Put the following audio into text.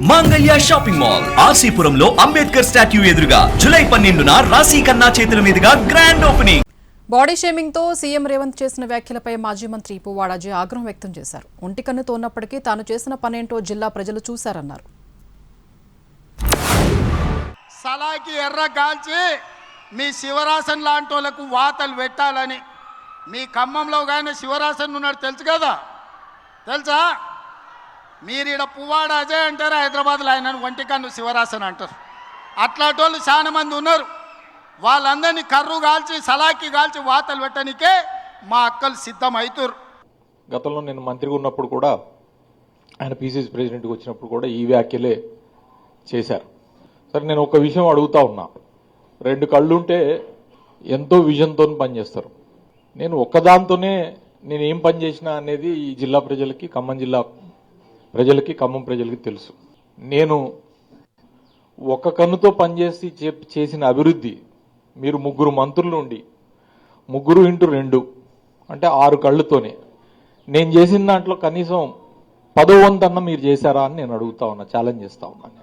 మాంగళ్య shopping mall ఆర్సీపురంలో Ambedkar statue ఎదురుగా July 12న రాశి ఖన్నా చేతుల మీదుగా గ్రాండ్ ఓపెనింగ్. బాడీ షేమింగ్ తో సీఎం రేవంత్ చేసిన వ్యాఖ్యలపై మాజీ మంత్రి పువ్వాడ అజయ్ ఆగ్రహం వ్యక్తం చేశారు. ఒంటి కన్నుతో ఉన్నప్పటికీ తాను చేసిన పనేంటో జిల్లా ప్రజలు చూశారన్నారు. సలాకి ఎర్ర గాల్చి మీ శివరాసన్ లాంటి వాళ్ళకు వాతలు పెట్టాలని మీ ఖమ్మంలో కానీ శివరాసన్ ఉన్నాడు తెలుసు కదా, తెలుసా? మీరు ఇక్కడ పువ్వాడ అజయ్ అంటారు, హైదరాబాద్లో ఆయన ఒంటికన్ను శివరాసన్ అంటారు. అట్లాంటి వాళ్ళు చాలా మంది ఉన్నారు. వాళ్ళందరినీ కర్రు కాల్చి సలాకి కాల్చి వాతలు పెట్టడానికే మా అక్కలు సిద్ధం అవుతారు. గతంలో నేను మంత్రిగా ఉన్నప్పుడు కూడా ఆయన పీసీసీ ప్రెసిడెంట్కి వచ్చినప్పుడు కూడా ఈ వ్యాఖ్యలే చేశారు. సరే, నేను ఒక విషయం అడుగుతా ఉన్నా. 2 కళ్ళుంటే ఎంతో విజన్తో పనిచేస్తారు. నేను ఒక్కదాంతోనే నేను ఏం పని చేసినా అనేది ఈ జిల్లా ప్రజలకి, ఖమ్మం జిల్లా ప్రజలకి, ఖమ్మం ప్రజలకి తెలుసు. నేను ఒక కన్నుతో పనిచేసి చేసిన అభివృద్ధి మీరు 3 మంత్రులు ఉండి 3x2 అంటే 6 కళ్ళుతోనే నేను చేసిన దాంట్లో కనీసం 10వ వంతన్న మీరు చేశారా అని నేను అడుగుతా ఉన్నా, ఛాలెంజ్ చేస్తా ఉన్నాను.